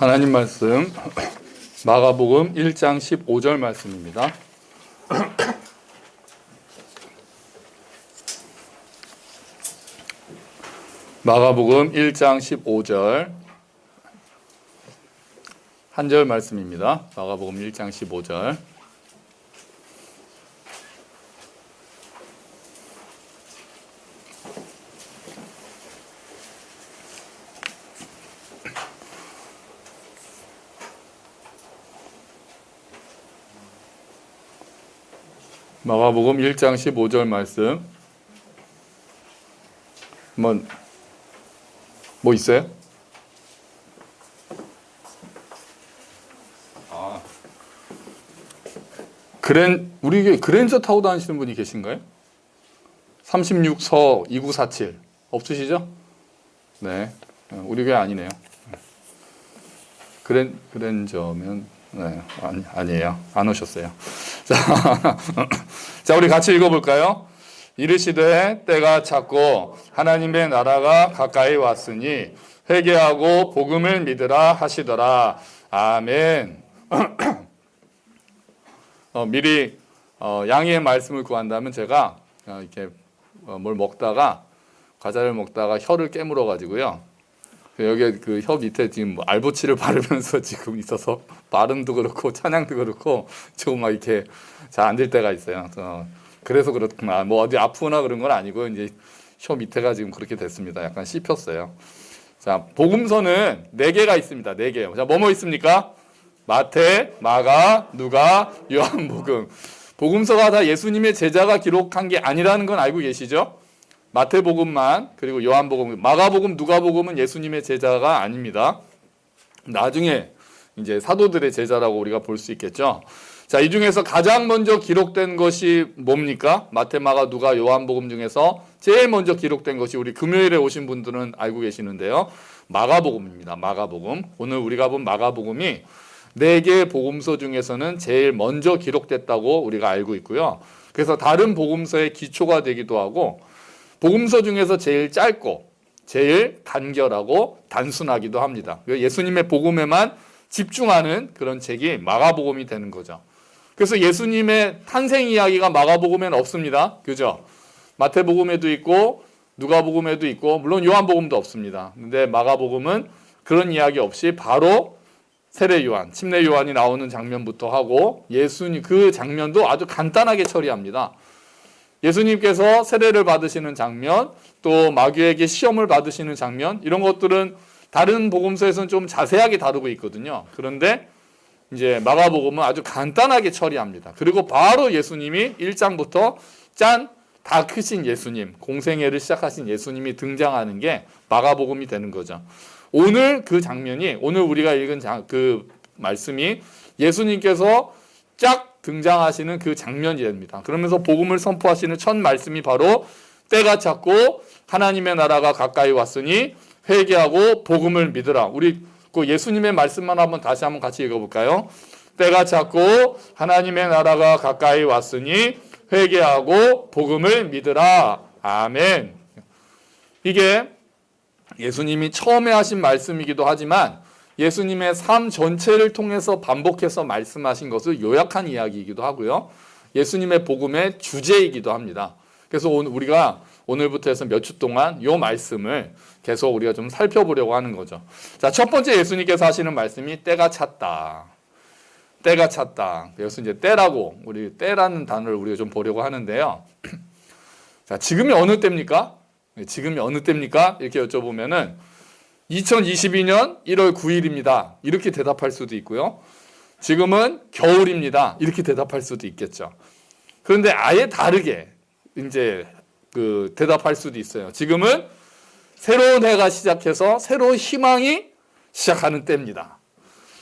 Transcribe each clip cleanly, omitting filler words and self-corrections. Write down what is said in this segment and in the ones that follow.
하나님 말씀 마가복음 1장 15절 말씀입니다. 마가복음 1장 15절 한 절 말씀입니다. 마가복음 1장 15절. 마가복음 1장 15절 말씀. 뭐 있어요? 우리 그랜저 타고 다니시는 분이 계신가요? 36서 2947 없으시죠? 네, 우리 교회 아니네요. 그랜저면 네, 아니에요. 안 오셨어요. 자, 우리 같이 읽어볼까요? 이르시되 때가 찼고 하나님의 나라가 가까이 왔으니 회개하고 복음을 믿으라 하시더라. 아멘. 미리 양해의 말씀을 구한다면 제가 이렇게 뭘 먹다가 과자를 먹다가 혀를 깨물어 가지고요. 여기에 그 혀 밑에 지금 알보치를 바르면서 지금 있어서 발음도 그렇고 찬양도 그렇고 조금 막 이렇게 잘 안 될 때가 있어요. 그래서 그렇구나. 뭐 어디 아프거나 그런 건 아니고 이제 혀 밑에가 지금 그렇게 됐습니다. 약간 씹혔어요. 자, 복음서는 4개가 있습니다. 4개요. 자, 뭐뭐 있습니까? 마태, 마가, 누가, 요한복음. 복음서가 다 예수님의 제자가 기록한 게 아니라는 건 알고 계시죠? 마태복음만, 그리고 요한복음, 마가복음, 누가복음은 예수님의 제자가 아닙니다. 나중에 이제 사도들의 제자라고 우리가 볼 수 있겠죠. 자, 이 중에서 가장 먼저 기록된 것이 뭡니까? 마태, 마가, 누가, 요한복음 중에서 제일 먼저 기록된 것이 우리 금요일에 오신 분들은 알고 계시는데요. 마가복음입니다. 마가복음. 오늘 우리가 본 마가복음이 4개의 복음서 중에서는 제일 먼저 기록됐다고 우리가 알고 있고요. 그래서 다른 복음서의 기초가 되기도 하고 복음서 중에서 제일 짧고 제일 간결하고 단순하기도 합니다. 예수님의 복음에만 집중하는 그런 책이 마가복음이 되는 거죠. 그래서 예수님의 탄생 이야기가 마가복음에는 없습니다. 그죠? 마태복음에도 있고 누가복음에도 있고 물론 요한복음도 없습니다. 근데 마가복음은 그런 이야기 없이 바로 세례 요한, 침례 요한이 나오는 장면부터 하고 예수님 그 장면도 아주 간단하게 처리합니다. 예수님께서 세례를 받으시는 장면, 또 마귀에게 시험을 받으시는 장면, 이런 것들은 다른 복음서에서는 좀 자세하게 다루고 있거든요. 그런데 이제 마가복음은 아주 간단하게 처리합니다. 그리고 바로 예수님이 1장부터 다 크신 예수님, 공생애를 시작하신 예수님이 등장하는 게 마가복음이 되는 거죠. 오늘 그 장면이, 오늘 우리가 읽은 그 말씀이 예수님께서 쫙 등장하시는 그 장면이 됩니다. 그러면서 복음을 선포하시는 첫 말씀이 바로 때가 찼고 하나님의 나라가 가까이 왔으니 회개하고 복음을 믿으라. 우리 그 예수님의 말씀만 다시 한번 같이 읽어볼까요? 때가 찼고 하나님의 나라가 가까이 왔으니 회개하고 복음을 믿으라. 아멘. 이게 예수님이 처음에 하신 말씀이기도 하지만 예수님의 삶 전체를 통해서 반복해서 말씀하신 것을 요약한 이야기이기도 하고요. 예수님의 복음의 주제이기도 합니다. 그래서 우리가 오늘부터 해서 몇 주 동안 이 말씀을 계속 우리가 좀 살펴보려고 하는 거죠. 자, 첫 번째 예수님께서 하시는 말씀이 때가 찼다. 때가 찼다. 그래서 이제 때라고, 우리 때라는 단어를 우리가 좀 보려고 하는데요. 자, 지금이 어느 때입니까? 지금이 어느 때입니까? 이렇게 여쭤보면은 2022년 1월 9일입니다. 이렇게 대답할 수도 있고요. 지금은 겨울입니다. 이렇게 대답할 수도 있겠죠. 그런데 아예 다르게 이제 대답할 수도 있어요. 지금은 새로운 해가 시작해서 새로운 희망이 시작하는 때입니다.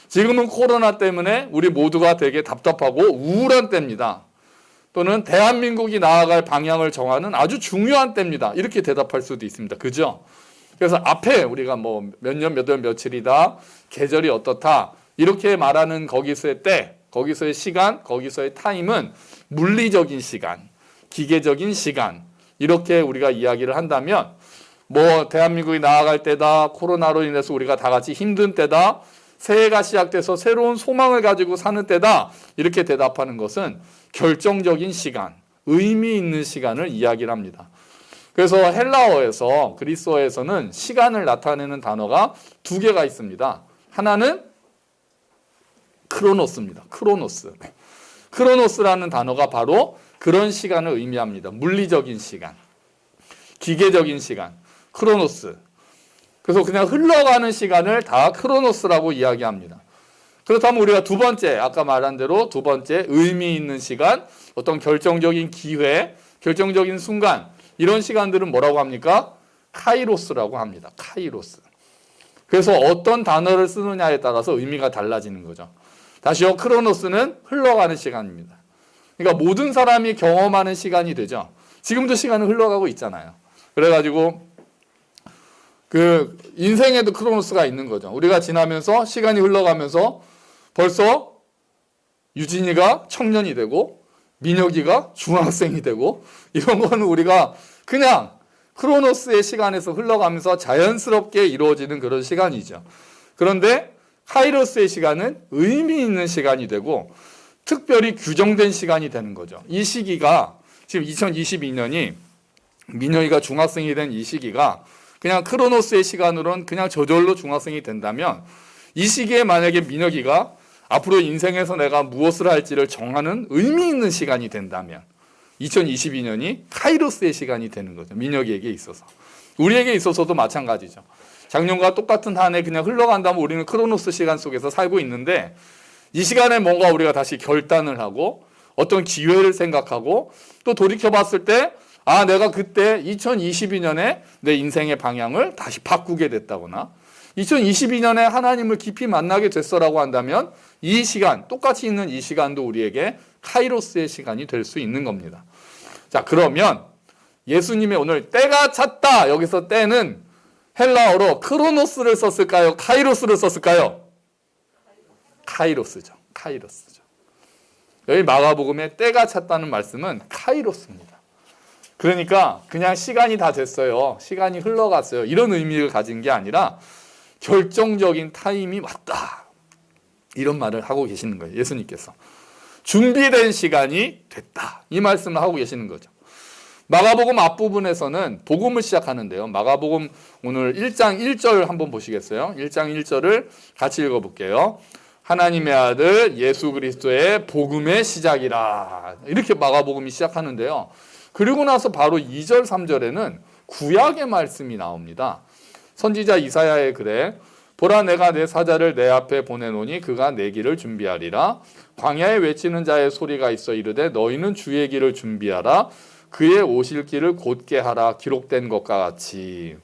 지금은 코로나 때문에 우리 모두가 되게 답답하고 우울한 때입니다. 또는 대한민국이 나아갈 방향을 정하는 아주 중요한 때입니다. 이렇게 대답할 수도 있습니다. 그죠? 그래서 앞에 우리가 뭐 몇 년, 몇 월, 며칠이다, 계절이 어떻다, 이렇게 말하는 거기서의 때, 거기서의 시간, 거기서의 타임은 물리적인 시간, 기계적인 시간, 이렇게 우리가 이야기를 한다면 뭐 대한민국이 나아갈 때다, 코로나로 인해서 우리가 다 같이 힘든 때다, 새해가 시작돼서 새로운 소망을 가지고 사는 때다. 이렇게 대답하는 것은 결정적인 시간, 의미 있는 시간을 이야기를 합니다. 그래서 헬라어에서, 그리스어에서는 시간을 나타내는 단어가 두 개가 있습니다. 하나는 크로노스입니다. 크로노스. 크로노스라는 단어가 바로 그런 시간을 의미합니다. 물리적인 시간, 기계적인 시간, 크로노스. 그래서 그냥 흘러가는 시간을 다 크로노스라고 이야기합니다. 그렇다면 우리가 두 번째, 아까 말한 대로 두 번째 의미 있는 시간, 어떤 결정적인 기회, 결정적인 순간, 이런 시간들은 뭐라고 합니까? 카이로스라고 합니다. 카이로스. 그래서 어떤 단어를 쓰느냐에 따라서 의미가 달라지는 거죠. 다시요, 크로노스는 흘러가는 시간입니다. 그러니까 모든 사람이 경험하는 시간이 되죠. 지금도 시간은 흘러가고 있잖아요. 그래가지고 그 인생에도 크로노스가 있는 거죠. 우리가 지나면서 시간이 흘러가면서 벌써 유진이가 청년이 되고 민혁이가 중학생이 되고 이런 거는 우리가 그냥 크로노스의 시간에서 흘러가면서 자연스럽게 이루어지는 그런 시간이죠. 그런데 카이로스의 시간은 의미 있는 시간이 되고 특별히 규정된 시간이 되는 거죠. 이 시기가 지금 2022년이 민혁이가 중학생이 된 이 시기가 그냥 크로노스의 시간으로는 그냥 저절로 중학생이 된다면 이 시기에 만약에 민혁이가 앞으로 인생에서 내가 무엇을 할지를 정하는 의미 있는 시간이 된다면 2022년이 카이로스의 시간이 되는 거죠. 민혁이에게 있어서. 우리에게 있어서도 마찬가지죠. 작년과 똑같은 한 해 그냥 흘러간다면 우리는 크로노스 시간 속에서 살고 있는데 이 시간에 뭔가 우리가 다시 결단을 하고 어떤 기회를 생각하고 또 돌이켜봤을 때 아, 내가 그때 2022년에 내 인생의 방향을 다시 바꾸게 됐다거나 2022년에 하나님을 깊이 만나게 됐어라고 한다면 이 시간, 똑같이 있는 이 시간도 우리에게 카이로스의 시간이 될 수 있는 겁니다. 자, 그러면 예수님의 오늘 때가 찼다. 여기서 때는 헬라어로 크로노스를 썼을까요? 카이로스를 썼을까요? 카이로스죠. 카이로스죠. 여기 마가복음에 때가 찼다는 말씀은 카이로스입니다. 그러니까 그냥 시간이 다 됐어요. 시간이 흘러갔어요. 이런 의미를 가진 게 아니라 결정적인 타임이 왔다. 이런 말을 하고 계시는 거예요. 예수님께서. 준비된 시간이 됐다. 이 말씀을 하고 계시는 거죠. 마가복음 앞부분에서는 복음을 시작하는데요. 마가복음 오늘 1장 1절 한번 보시겠어요? 1장 1절을 같이 읽어볼게요. 하나님의 아들 예수 그리스도의 복음의 시작이라. 이렇게 마가복음이 시작하는데요. 그리고 나서 바로 2절 3절에는 구약의 말씀이 나옵니다. 선지자 이사야의 글에 보라 내가 내 사자를 내 앞에 보내노니 그가 내 길을 준비하리라. 광야에 외치는 자의 소리가 있어 이르되 너희는 주의 길을 준비하라. 그의 오실 길을 곧게 하라. 기록된 것과 같이.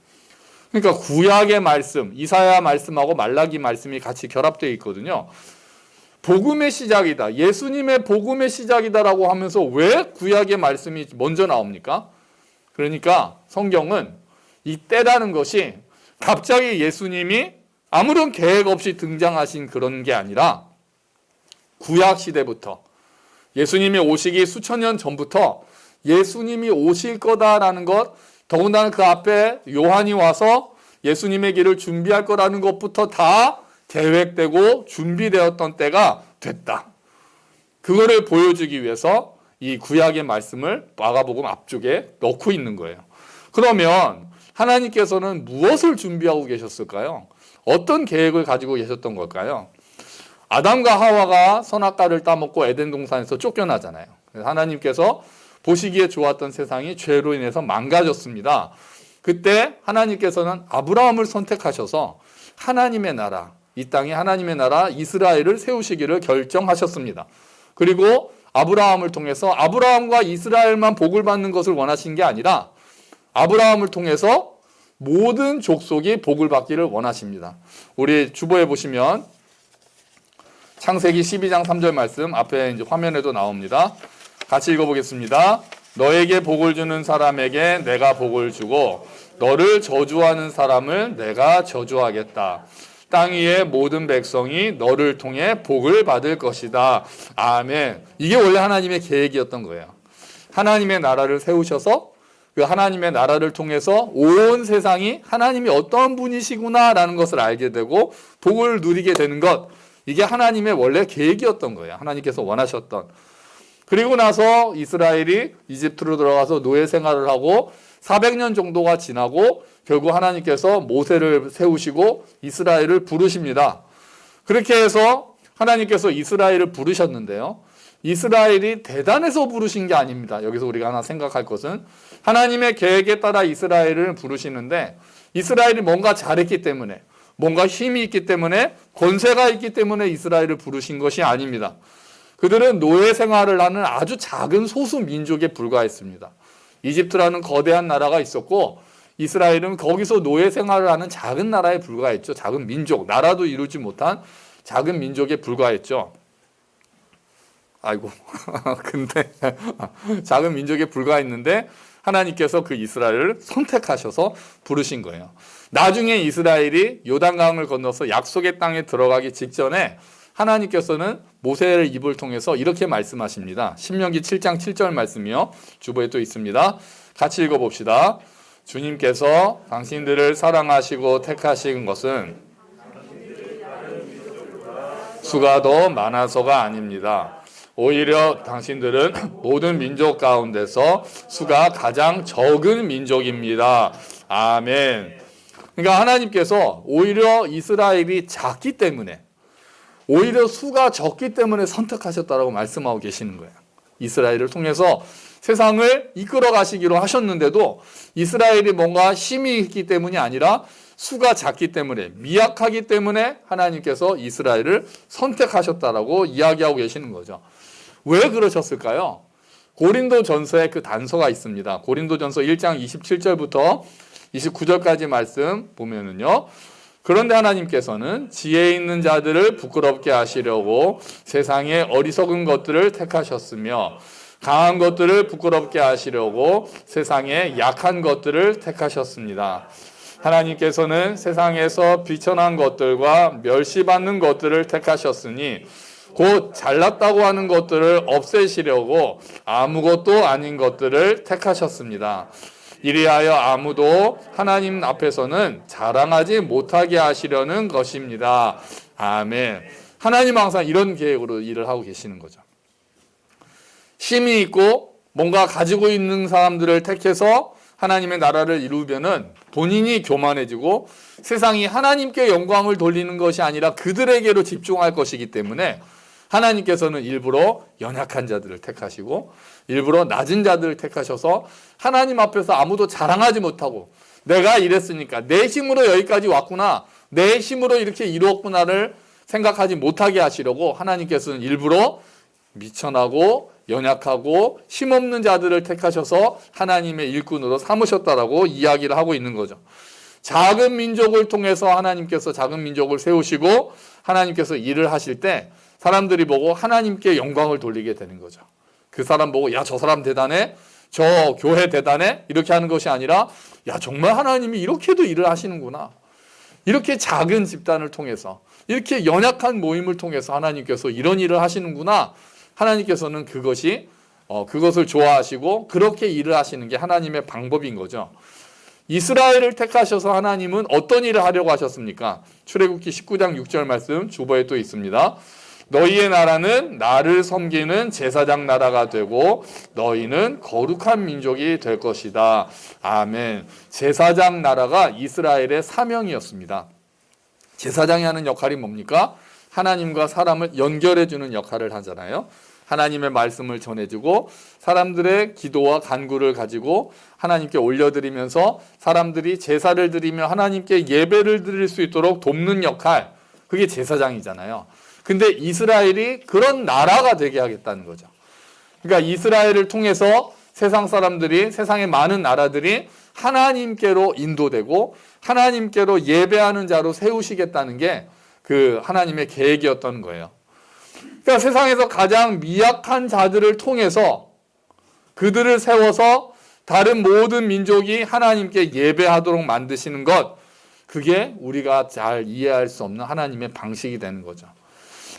그러니까 구약의 말씀, 이사야 말씀하고 말라기 말씀이 같이 결합되어 있거든요. 복음의 시작이다. 예수님의 복음의 시작이다라고 하면서 왜 구약의 말씀이 먼저 나옵니까? 그러니까 성경은 이 때라는 것이 갑자기 예수님이 아무런 계획 없이 등장하신 그런 게 아니라 구약 시대부터 예수님이 오시기 수천 년 전부터 예수님이 오실 거다라는 것, 더군다나 그 앞에 요한이 와서 예수님의 길을 준비할 거라는 것부터 다 계획되고 준비되었던 때가 됐다. 그거를 보여주기 위해서 이 구약의 말씀을 마가복음 앞쪽에 넣고 있는 거예요. 그러면 하나님께서는 무엇을 준비하고 계셨을까요? 어떤 계획을 가지고 계셨던 걸까요? 아담과 하와가 선악과를 따먹고 에덴 동산에서 쫓겨나잖아요. 하나님께서 보시기에 좋았던 세상이 죄로 인해서 망가졌습니다. 그때 하나님께서는 아브라함을 선택하셔서 하나님의 나라, 이 땅에 하나님의 나라 이스라엘을 세우시기를 결정하셨습니다. 그리고 아브라함을 통해서 아브라함과 이스라엘만 복을 받는 것을 원하신 게 아니라 아브라함을 통해서 모든 족속이 복을 받기를 원하십니다. 우리 주보에 보시면 창세기 12장 3절 말씀 앞에 이제 화면에도 나옵니다. 같이 읽어보겠습니다. 너에게 복을 주는 사람에게 내가 복을 주고 너를 저주하는 사람을 내가 저주하겠다. 땅 위의 모든 백성이 너를 통해 복을 받을 것이다. 아멘. 이게 원래 하나님의 계획이었던 거예요. 하나님의 나라를 세우셔서 그 하나님의 나라를 통해서 온 세상이 하나님이 어떤 분이시구나라는 것을 알게 되고 복을 누리게 되는 것, 이게 하나님의 원래 계획이었던 거예요. 하나님께서 원하셨던. 그리고 나서 이스라엘이 이집트로 들어가서 노예 생활을 하고 400년 정도가 지나고 결국 하나님께서 모세를 세우시고 이스라엘을 부르십니다. 그렇게 해서 하나님께서 이스라엘을 부르셨는데요. 이스라엘이 대단해서 부르신 게 아닙니다. 여기서 우리가 하나 생각할 것은 하나님의 계획에 따라 이스라엘을 부르시는데 이스라엘이 뭔가 잘했기 때문에, 뭔가 힘이 있기 때문에, 권세가 있기 때문에 이스라엘을 부르신 것이 아닙니다. 그들은 노예 생활을 하는 아주 작은 소수 민족에 불과했습니다. 이집트라는 거대한 나라가 있었고 이스라엘은 거기서 노예 생활을 하는 작은 나라에 불과했죠. 작은 민족, 나라도 이루지 못한 작은 민족에 불과했죠. 아이고, 근데 작은 민족에 불과했는데 하나님께서 그 이스라엘을 선택하셔서 부르신 거예요. 나중에 이스라엘이 요단강을 건너서 약속의 땅에 들어가기 직전에 하나님께서는 모세의 입을 통해서 이렇게 말씀하십니다. 신명기 7장 7절 말씀이요. 주보에 또 있습니다. 같이 읽어봅시다. 주님께서 당신들을 사랑하시고 택하신 것은 수가 더 많아서가 아닙니다. 오히려 당신들은 모든 민족 가운데서 수가 가장 적은 민족입니다. 아멘. 그러니까 하나님께서 오히려 이스라엘이 작기 때문에, 오히려 수가 적기 때문에 선택하셨다라고 말씀하고 계시는 거예요. 이스라엘을 통해서 세상을 이끌어 가시기로 하셨는데도 이스라엘이 뭔가 힘이 있기 때문이 아니라 수가 작기 때문에, 미약하기 때문에 하나님께서 이스라엘을 선택하셨다라고 이야기하고 계시는 거죠. 왜 그러셨을까요? 고린도전서에 그 단서가 있습니다. 고린도전서 1장 27절부터 29절까지 말씀 보면은요. 그런데 하나님께서는 지혜 있는 자들을 부끄럽게 하시려고 세상의 어리석은 것들을 택하셨으며 강한 것들을 부끄럽게 하시려고 세상의 약한 것들을 택하셨습니다. 하나님께서는 세상에서 비천한 것들과 멸시받는 것들을 택하셨으니 곧 잘났다고 하는 것들을 없애시려고 아무것도 아닌 것들을 택하셨습니다. 이리하여 아무도 하나님 앞에서는 자랑하지 못하게 하시려는 것입니다. 아멘. 하나님 항상 이런 계획으로 일을 하고 계시는 거죠. 힘이 있고 뭔가 가지고 있는 사람들을 택해서 하나님의 나라를 이루면은 본인이 교만해지고 세상이 하나님께 영광을 돌리는 것이 아니라 그들에게로 집중할 것이기 때문에 하나님께서는 일부러 연약한 자들을 택하시고 일부러 낮은 자들을 택하셔서 하나님 앞에서 아무도 자랑하지 못하고 내가 이랬으니까 내 힘으로 여기까지 왔구나, 내 힘으로 이렇게 이루었구나를 생각하지 못하게 하시려고 하나님께서는 일부러 미천하고 연약하고 힘없는 자들을 택하셔서 하나님의 일꾼으로 삼으셨다라고 이야기를 하고 있는 거죠. 작은 민족을 통해서 하나님께서 작은 민족을 세우시고 하나님께서 일을 하실 때 사람들이 보고 하나님께 영광을 돌리게 되는 거죠. 그 사람 보고 야, 저 사람 대단해, 저 교회 대단해, 이렇게 하는 것이 아니라 야, 정말 하나님이 이렇게도 일을 하시는구나, 이렇게 작은 집단을 통해서 이렇게 연약한 모임을 통해서 하나님께서 이런 일을 하시는구나, 하나님께서는 그것을 좋아하시고 그렇게 일을 하시는 게 하나님의 방법인 거죠. 이스라엘을 택하셔서 하나님은 어떤 일을 하려고 하셨습니까? 출애굽기 19장 6절 말씀 주보에 또 있습니다. 너희의 나라는 나를 섬기는 제사장 나라가 되고 너희는 거룩한 민족이 될 것이다. 아멘. 제사장 나라가 이스라엘의 사명이었습니다. 제사장이 하는 역할이 뭡니까? 하나님과 사람을 연결해 주는 역할을 하잖아요. 하나님의 말씀을 전해주고 사람들의 기도와 간구를 가지고 하나님께 올려드리면서 사람들이 제사를 드리며 하나님께 예배를 드릴 수 있도록 돕는 역할, 그게 제사장이잖아요. 근데 이스라엘이 그런 나라가 되게 하겠다는 거죠. 그러니까 이스라엘을 통해서 세상 사람들이, 세상의 많은 나라들이 하나님께로 인도되고 하나님께로 예배하는 자로 세우시겠다는 게 그 하나님의 계획이었던 거예요. 그러니까 세상에서 가장 미약한 자들을 통해서 그들을 세워서 다른 모든 민족이 하나님께 예배하도록 만드시는 것, 그게 우리가 잘 이해할 수 없는 하나님의 방식이 되는 거죠.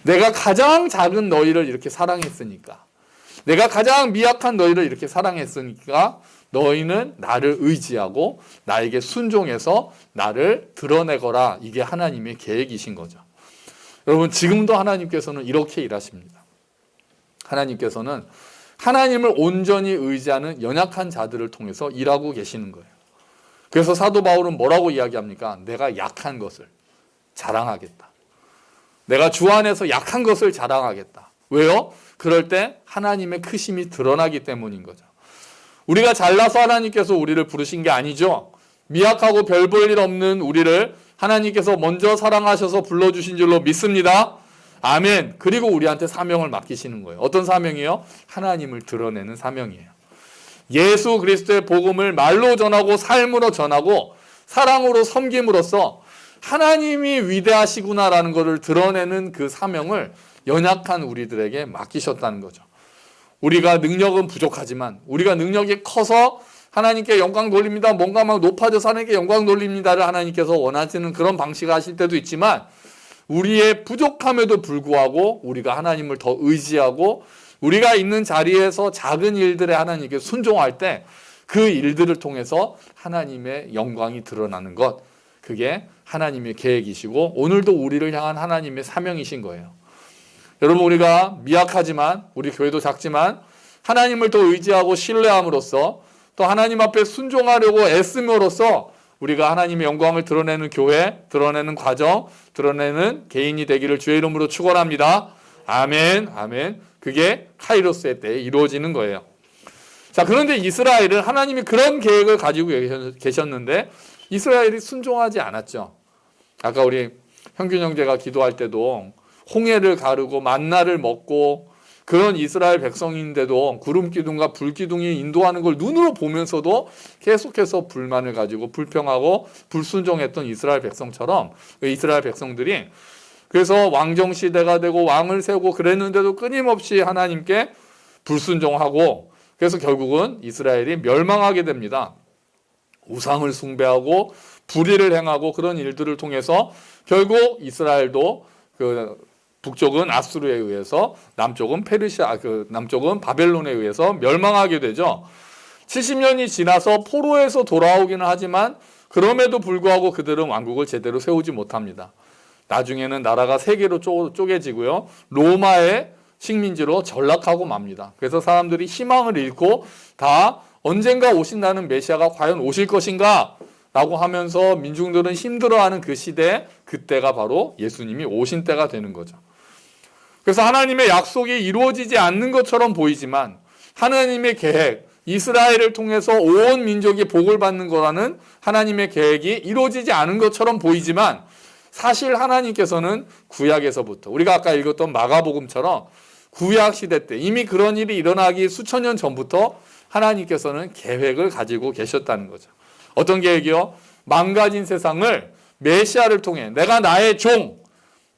내가 가장 작은 너희를 이렇게 사랑했으니까, 내가 가장 미약한 너희를 이렇게 사랑했으니까 너희는 나를 의지하고 나에게 순종해서 나를 드러내거라. 이게 하나님의 계획이신 거죠. 여러분, 지금도 하나님께서는 이렇게 일하십니다. 하나님께서는 하나님을 온전히 의지하는 연약한 자들을 통해서 일하고 계시는 거예요. 그래서 사도 바울은 뭐라고 이야기합니까? 내가 약한 것을 자랑하겠다. 내가 주 안에서 약한 것을 자랑하겠다. 왜요? 그럴 때 하나님의 크심이 드러나기 때문인 거죠. 우리가 잘나서 하나님께서 우리를 부르신 게 아니죠. 미약하고 별 볼 일 없는 우리를 하나님께서 먼저 사랑하셔서 불러주신 줄로 믿습니다. 아멘. 그리고 우리한테 사명을 맡기시는 거예요. 어떤 사명이요? 하나님을 드러내는 사명이에요. 예수 그리스도의 복음을 말로 전하고 삶으로 전하고 사랑으로 섬김으로써 하나님이 위대하시구나라는 것을 드러내는 그 사명을 연약한 우리들에게 맡기셨다는 거죠. 우리가 능력은 부족하지만 우리가 능력이 커서 하나님께 영광 돌립니다. 뭔가 막 높아져서 하나님께 영광 돌립니다를 하나님께서 원하시는 그런 방식을 하실 때도 있지만 우리의 부족함에도 불구하고 우리가 하나님을 더 의지하고 우리가 있는 자리에서 작은 일들에 하나님께 순종할 때 그 일들을 통해서 하나님의 영광이 드러나는 것, 그게 하나님의 계획이시고 오늘도 우리를 향한 하나님의 사명이신 거예요. 여러분, 우리가 미약하지만 우리 교회도 작지만 하나님을 더 의지하고 신뢰함으로써 또 하나님 앞에 순종하려고 애씀으로써 우리가 하나님의 영광을 드러내는 교회, 드러내는 과정, 드러내는 개인이 되기를 주의 이름으로 축원합니다. 아멘, 아멘. 그게 카이로스의 때에 이루어지는 거예요. 자, 그런데 이스라엘은 하나님이 그런 계획을 가지고 계셨는데 이스라엘이 순종하지 않았죠. 아까 우리 형균 형제가 기도할 때도 홍해를 가르고 만나를 먹고 그런 이스라엘 백성인데도 구름 기둥과 불 기둥이 인도하는 걸 눈으로 보면서도 계속해서 불만을 가지고 불평하고 불순종했던 이스라엘 백성처럼 이스라엘 백성들이 그래서 왕정 시대가 되고 왕을 세우고 그랬는데도 끊임없이 하나님께 불순종하고 그래서 결국은 이스라엘이 멸망하게 됩니다. 우상을 숭배하고 불의를 행하고 그런 일들을 통해서 결국 이스라엘도 그 북쪽은 아수르에 의해서 남쪽은 남쪽은 바벨론에 의해서 멸망하게 되죠. 70년이 지나서 포로에서 돌아오기는 하지만 그럼에도 불구하고 그들은 왕국을 제대로 세우지 못합니다. 나중에는 나라가 세 개로 쪼개지고요. 로마의 식민지로 전락하고 맙니다. 그래서 사람들이 희망을 잃고 다 언젠가 오신다는 메시아가 과연 오실 것인가? 라고 하면서 민중들은 힘들어하는 그 시대, 그때가 바로 예수님이 오신 때가 되는 거죠. 그래서 하나님의 약속이 이루어지지 않는 것처럼 보이지만 하나님의 계획, 이스라엘을 통해서 온 민족이 복을 받는 거라는 하나님의 계획이 이루어지지 않은 것처럼 보이지만 사실 하나님께서는 구약에서부터 우리가 아까 읽었던 마가복음처럼 구약 시대 때 이미 그런 일이 일어나기 수천 년 전부터 하나님께서는 계획을 가지고 계셨다는 거죠. 어떤 계획이요? 망가진 세상을 메시아를 통해 내가 나의 종,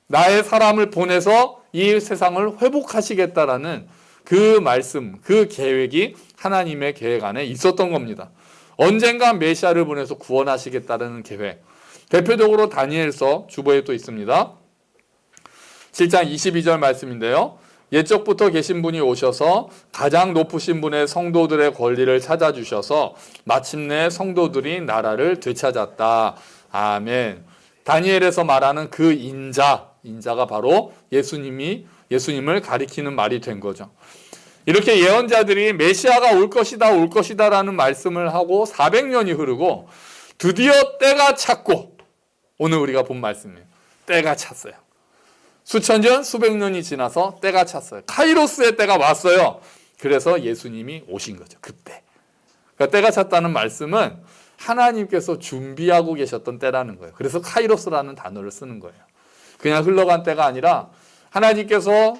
나의 사람을 보내서 이 세상을 회복하시겠다라는 그 말씀, 그 계획이 하나님의 계획 안에 있었던 겁니다. 언젠가 메시아를 보내서 구원하시겠다는 계획. 대표적으로 다니엘서 주보에 또 있습니다. 7장 22절 말씀인데요. 옛적부터 계신 분이 오셔서 가장 높으신 분의 성도들의 권리를 찾아주셔서 마침내 성도들이 나라를 되찾았다. 아멘. 다니엘에서 말하는 그 인자가 바로 예수님을 가리키는 말이 된 거죠. 이렇게 예언자들이 메시아가 올 것이다 라는 말씀을 하고 400년이 흐르고 드디어 때가 찼고 오늘 우리가 본 말씀이에요. 때가 찼어요. 수천 년, 수백 년이 지나서 때가 찼어요. 카이로스의 때가 왔어요. 그래서 예수님이 오신 거죠. 그때. 그러니까 때가 찼다는 말씀은 하나님께서 준비하고 계셨던 때라는 거예요. 그래서 카이로스라는 단어를 쓰는 거예요. 그냥 흘러간 때가 아니라 하나님께서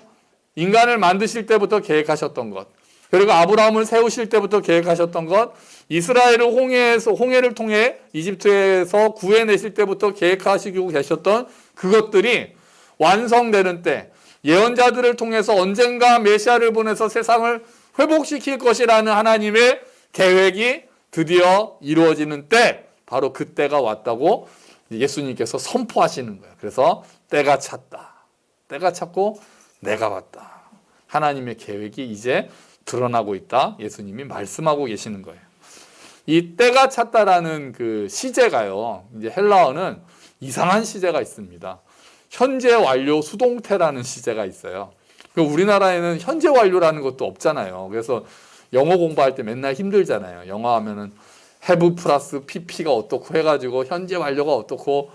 인간을 만드실 때부터 계획하셨던 것, 그리고 아브라함을 세우실 때부터 계획하셨던 것, 이스라엘을 홍해를 통해 이집트에서 구해내실 때부터 계획하시고 계셨던 그것들이 완성되는 때, 예언자들을 통해서 언젠가 메시아를 보내서 세상을 회복시킬 것이라는 하나님의 계획이 드디어 이루어지는 때, 바로 그때가 왔다고 예수님께서 선포하시는 거예요. 그래서 때가 찼다. 때가 찼고 내가 왔다. 하나님의 계획이 이제 드러나고 있다. 예수님이 말씀하고 계시는 거예요. 이 때가 찼다라는 그 시제가요. 이제 헬라어는 이상한 시제가 있습니다. 현재 완료 수동태라는 시제가 있어요. 우리나라에는 현재 완료라는 것도 없잖아요. 그래서 영어 공부할 때 맨날 힘들잖아요. 영어 하면은 have 플러스 pp가 어떻고 해가지고 현재 완료가 어떻고,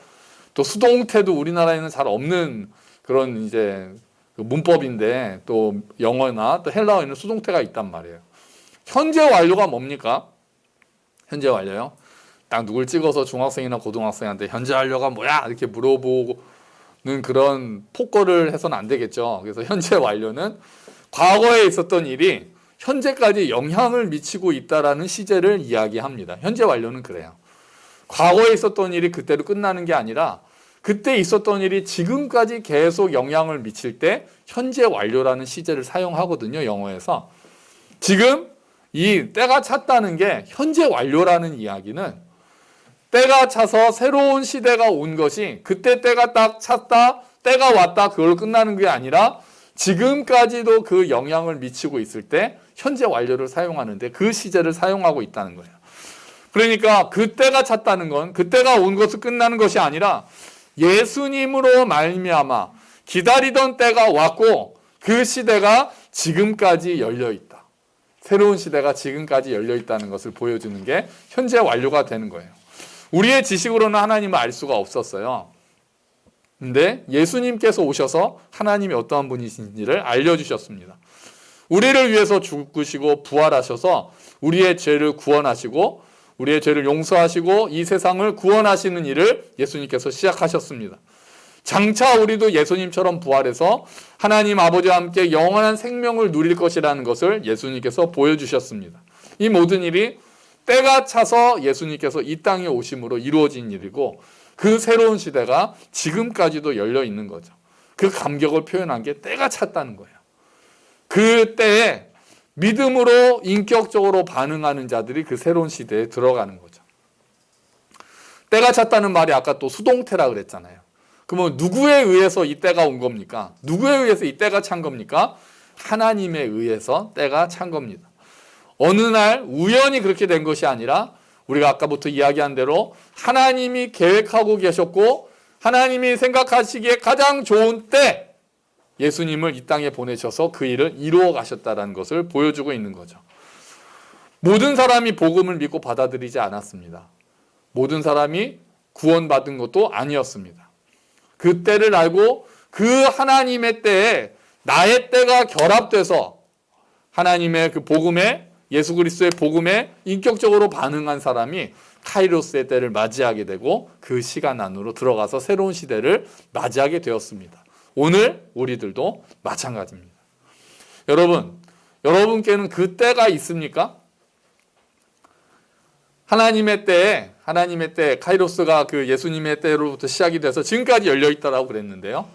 또 수동태도 우리나라에는 잘 없는 그런 이제 문법인데, 또 영어나 또 헬라어에는 수동태가 있단 말이에요. 현재 완료가 뭡니까? 현재 완료요? 딱 누굴 찍어서 중학생이나 고등학생한테 현재 완료가 뭐야? 이렇게 물어보는 그런 폭거를 해서는 안 되겠죠. 그래서 현재 완료는 과거에 있었던 일이 현재까지 영향을 미치고 있다라는 시제를 이야기합니다. 현재 완료는 그래요. 과거에 있었던 일이 그때로 끝나는 게 아니라 그때 있었던 일이 지금까지 계속 영향을 미칠 때 현재 완료라는 시제를 사용하거든요, 영어에서. 지금 이 때가 찼다는 게 현재 완료라는 이야기는 때가 차서 새로운 시대가 온 것이 그때 때가 딱 찼다, 때가 왔다, 그걸 끝나는 게 아니라 지금까지도 그 영향을 미치고 있을 때 현재 완료를 사용하는데 그 시제를 사용하고 있다는 거예요. 그러니까 그때가 찼다는 건 그때가 온 것을 끝나는 것이 아니라 예수님으로 말미암아 기다리던 때가 왔고 그 시대가 지금까지 열려 있다. 새로운 시대가 지금까지 열려 있다는 것을 보여주는 게 현재 완료가 되는 거예요. 우리의 지식으로는 하나님을 알 수가 없었어요. 근데 예수님께서 오셔서 하나님이 어떠한 분이신지를 알려주셨습니다. 우리를 위해서 죽으시고 부활하셔서 우리의 죄를 구원하시고 우리의 죄를 용서하시고 이 세상을 구원하시는 일을 예수님께서 시작하셨습니다. 장차 우리도 예수님처럼 부활해서 하나님 아버지와 함께 영원한 생명을 누릴 것이라는 것을 예수님께서 보여주셨습니다. 이 모든 일이 때가 차서 예수님께서 이 땅에 오심으로 이루어진 일이고 그 새로운 시대가 지금까지도 열려 있는 거죠. 그 감격을 표현한 게 때가 찼다는 거예요. 그 때에 믿음으로 인격적으로 반응하는 자들이 그 새로운 시대에 들어가는 거죠. 때가 찼다는 말이 아까 또 수동태라 그랬잖아요. 그러면 누구에 의해서 이 때가 온 겁니까? 누구에 의해서 이 때가 찬 겁니까? 하나님에 의해서 때가 찬 겁니다. 어느 날 우연히 그렇게 된 것이 아니라 우리가 아까부터 이야기한 대로 하나님이 계획하고 계셨고 하나님이 생각하시기에 가장 좋은 때 예수님을 이 땅에 보내셔서 그 일을 이루어 가셨다는 것을 보여주고 있는 거죠. 모든 사람이 복음을 믿고 받아들이지 않았습니다. 모든 사람이 구원받은 것도 아니었습니다. 그 때를 알고 그 하나님의 때에 나의 때가 결합돼서 하나님의 그 복음에, 예수 그리스도의 복음에 인격적으로 반응한 사람이 카이로스의 때를 맞이하게 되고 그 시간 안으로 들어가서 새로운 시대를 맞이하게 되었습니다. 오늘 우리들도 마찬가지입니다. 여러분께는 그 때가 있습니까? 하나님의 때, 카이로스가 그 예수님의 때로부터 시작이 돼서 지금까지 열려있다라고 그랬는데요.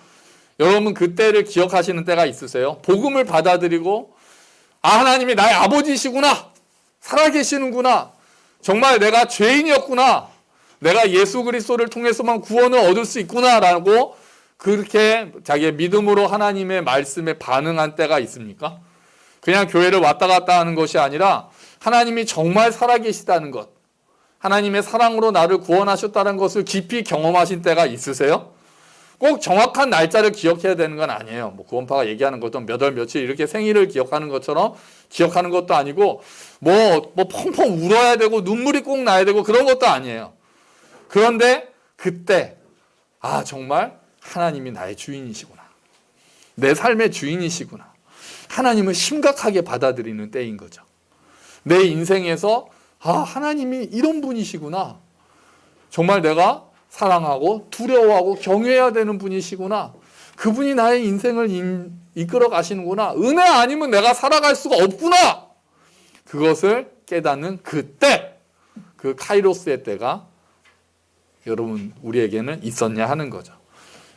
여러분 그 때를 기억하시는 때가 있으세요? 복음을 받아들이고 하나님이 나의 아버지시구나, 살아계시는구나, 정말 내가 죄인이었구나, 내가 예수 그리스도를 통해서만 구원을 얻을 수 있구나라고 그렇게 자기의 믿음으로 하나님의 말씀에 반응한 때가 있습니까? 그냥 교회를 왔다 갔다 하는 것이 아니라 하나님이 정말 살아계시다는 것, 하나님의 사랑으로 나를 구원하셨다는 것을 깊이 경험하신 때가 있으세요? 꼭 정확한 날짜를 기억해야 되는 건 아니에요. 뭐 구원파가 얘기하는 것도 몇 월 며칠 이렇게 생일을 기억하는 것처럼 기억하는 것도 아니고 뭐 펑펑 울어야 되고 눈물이 꼭 나야 되고 그런 것도 아니에요. 그런데 그때 정말 하나님이 나의 주인이시구나, 내 삶의 주인이시구나, 하나님을 심각하게 받아들이는 때인 거죠. 내 인생에서 하나님이 이런 분이시구나, 정말 내가 사랑하고 두려워하고 경외해야 되는 분이시구나, 그분이 나의 인생을 이끌어 가시는구나, 은혜 아니면 내가 살아갈 수가 없구나, 그것을 깨닫는 그때, 그 카이로스의 때가 여러분 우리에게는 있었냐 하는 거죠.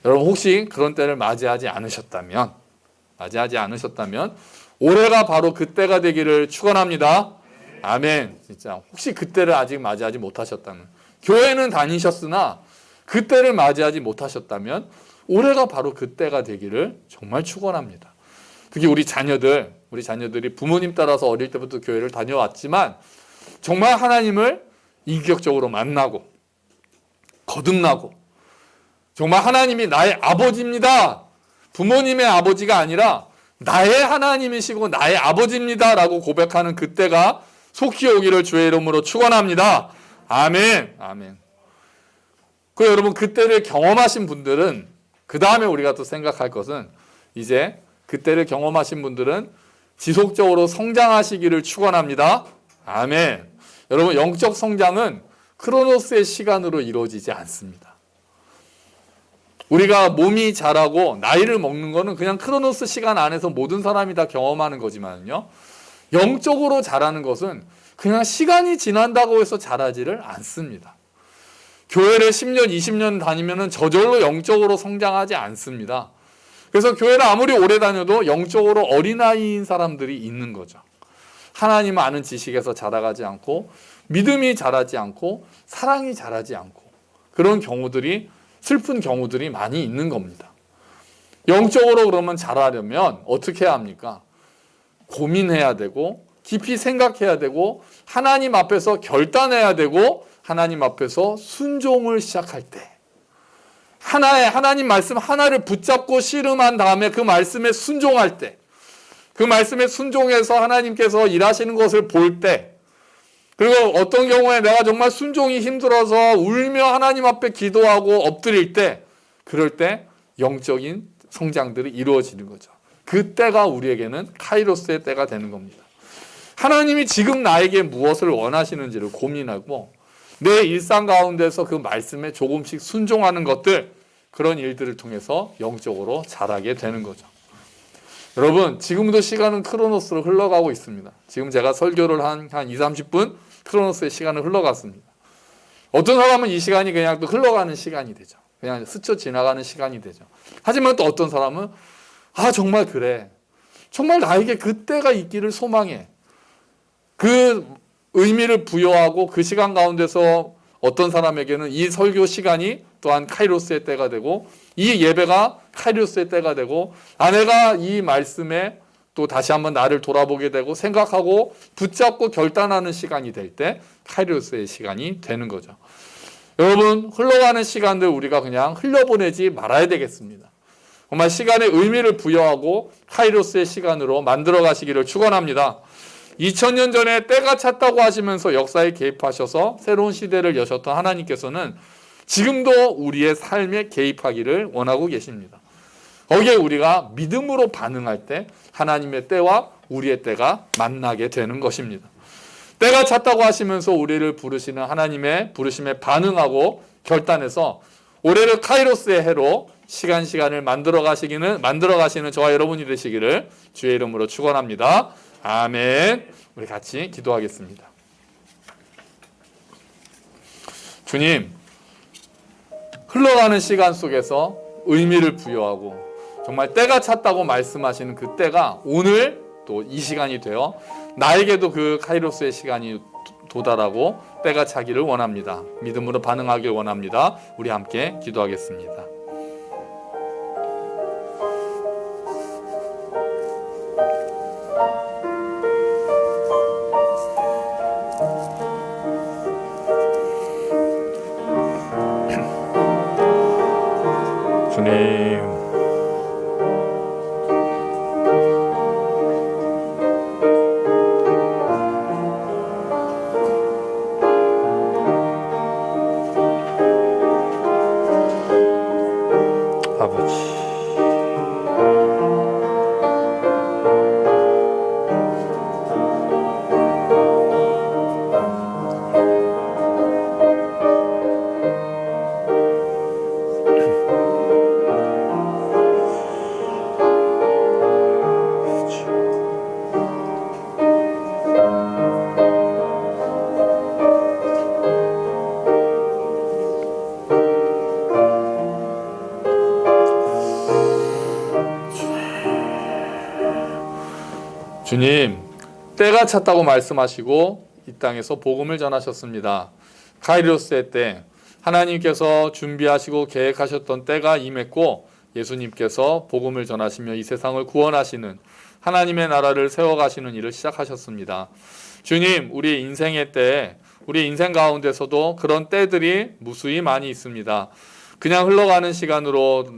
여러분 혹시 그런 때를 맞이하지 않으셨다면 올해가 바로 그때가 되기를 축원합니다. 아멘. 진짜 혹시 그때를 아직 맞이하지 못하셨다면, 교회는 다니셨으나 그때를 맞이하지 못하셨다면 올해가 바로 그때가 되기를 정말 축원합니다. 특히 우리 자녀들이 부모님 따라서 어릴 때부터 교회를 다녀왔지만 정말 하나님을 인격적으로 만나고 거듭나고 정말 하나님이 나의 아버지입니다. 부모님의 아버지가 아니라 나의 하나님이시고 나의 아버지입니다 라고 고백하는 그때가 속히 오기를 주의 이름으로 축원합니다. 아멘. 아멘. 그 여러분 그때를 경험하신 분들은 그 다음에 우리가 또 생각할 것은 이제 그때를 경험하신 분들은 지속적으로 성장하시기를 축원합니다. 아멘. 여러분 영적 성장은 크로노스의 시간으로 이루어지지 않습니다. 우리가 몸이 자라고 나이를 먹는 거는 그냥 크로노스 시간 안에서 모든 사람이 다 경험하는 거지만요. 영적으로 자라는 것은 그냥 시간이 지난다고 해서 자라지를 않습니다. 교회를 10년, 20년 다니면 저절로 영적으로 성장하지 않습니다. 그래서 교회를 아무리 오래 다녀도 영적으로 어린아이인 사람들이 있는 거죠. 하나님 아는 지식에서 자라가지 않고 믿음이 자라지 않고 사랑이 자라지 않고 그런 경우들이 슬픈 경우들이 많이 있는 겁니다. 영적으로 그러면 자라려면 어떻게 해야 합니까? 고민해야 되고 깊이 생각해야 되고 하나님 앞에서 결단해야 되고 하나님 앞에서 순종을 시작할 때 하나님 말씀 하나를 붙잡고 씨름한 다음에 그 말씀에 순종할 때 그 말씀에 순종해서 하나님께서 일하시는 것을 볼 때 그리고 어떤 경우에 내가 정말 순종이 힘들어서 울며 하나님 앞에 기도하고 엎드릴 때 그럴 때 영적인 성장들이 이루어지는 거죠. 그 때가 우리에게는 카이로스의 때가 되는 겁니다. 하나님이 지금 나에게 무엇을 원하시는지를 고민하고 내 일상 가운데서 그 말씀에 조금씩 순종하는 것들 그런 일들을 통해서 영적으로 자라게 되는 거죠. 여러분 지금도 시간은 크로노스로 흘러가고 있습니다. 지금 제가 설교를 한 20-30분 크로노스의 시간은 흘러갔습니다. 어떤 사람은 이 시간이 그냥 또 흘러가는 시간이 되죠. 그냥 스쳐 지나가는 시간이 되죠. 하지만 또 어떤 사람은 정말 그래. 정말 나에게 그때가 있기를 소망해. 그 의미를 부여하고 그 시간 가운데서 어떤 사람에게는 이 설교 시간이 또한 카이로스의 때가 되고 이 예배가 카이로스의 때가 되고 내가 이 말씀에 또 다시 한번 나를 돌아보게 되고 생각하고 붙잡고 결단하는 시간이 될 때 카이로스의 시간이 되는 거죠. 여러분 흘러가는 시간들 우리가 그냥 흘려보내지 말아야 되겠습니다. 정말 시간에 의미를 부여하고 카이로스의 시간으로 만들어 가시기를 축원합니다. 2000년 전에 때가 찼다고 하시면서 역사에 개입하셔서 새로운 시대를 여셨던 하나님께서는 지금도 우리의 삶에 개입하기를 원하고 계십니다. 거기에 우리가 믿음으로 반응할 때 하나님의 때와 우리의 때가 만나게 되는 것입니다. 때가 찼다고 하시면서 우리를 부르시는 하나님의 부르심에 반응하고 결단해서 올해를 카이로스의 해로 시간을 만들어 가시는 저와 여러분이 되시기를 주의 이름으로 축원합니다. 아멘. 우리 같이 기도하겠습니다. 주님, 흘러가는 시간 속에서 의미를 부여하고 정말 때가 찼다고 말씀하시는 그 때가 오늘 또 이 시간이 되어 나에게도 그 카이로스의 시간이 도달하고 때가 차기를 원합니다. 믿음으로 반응하길 원합니다. 우리 함께 기도하겠습니다. 주님, 아버지, 주님, 때가 찼다고 말씀하시고 이 땅에서 복음을 전하셨습니다. 카이로스의 때, 하나님께서 준비하시고 계획하셨던 때가 임했고 예수님께서 복음을 전하시며 이 세상을 구원하시는 하나님의 나라를 세워가시는 일을 시작하셨습니다. 주님, 우리 인생의 때, 우리 인생 가운데서도 그런 때들이 무수히 많이 있습니다. 그냥 흘러가는 시간으로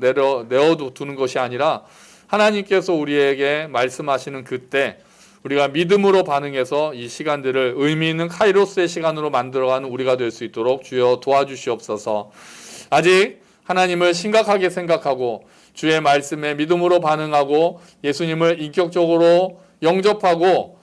내어두는 것이 아니라 하나님께서 우리에게 말씀하시는 그때 우리가 믿음으로 반응해서 이 시간들을 의미 있는 카이로스의 시간으로 만들어가는 우리가 될 수 있도록 주여 도와주시옵소서. 아직 하나님을 심각하게 생각하고 주의 말씀에 믿음으로 반응하고 예수님을 인격적으로 영접하고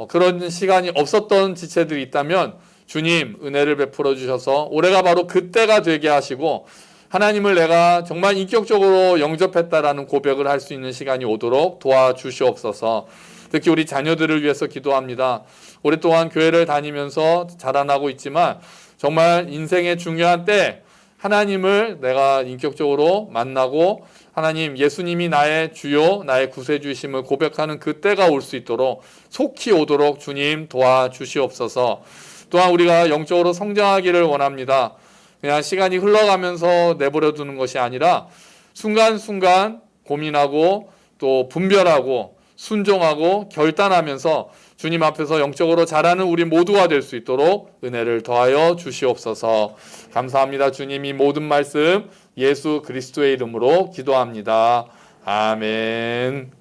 그런 시간이 없었던 지체들이 있다면 주님 은혜를 베풀어 주셔서 올해가 바로 그때가 되게 하시고 하나님을 내가 정말 인격적으로 영접했다라는 고백을 할 수 있는 시간이 오도록 도와주시옵소서. 특히 우리 자녀들을 위해서 기도합니다. 오랫동안 교회를 다니면서 자라나고 있지만 정말 인생의 중요한 때 하나님을 내가 인격적으로 만나고 하나님 예수님이 나의 주요 나의 구세주이심을 고백하는 그때가 올 수 있도록 속히 오도록 주님 도와주시옵소서. 또한 우리가 영적으로 성장하기를 원합니다. 그냥 시간이 흘러가면서 내버려 두는 것이 아니라 순간순간 고민하고 또 분별하고 순종하고 결단하면서 주님 앞에서 영적으로 자라는 우리 모두가 될 수 있도록 은혜를 더하여 주시옵소서. 감사합니다. 주님, 이 모든 말씀 예수 그리스도의 이름으로 기도합니다. 아멘.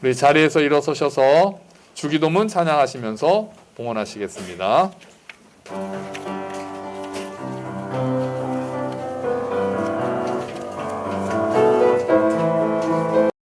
우리 자리에서 일어서셔서 주기도문 찬양하시면서 봉헌하시겠습니다.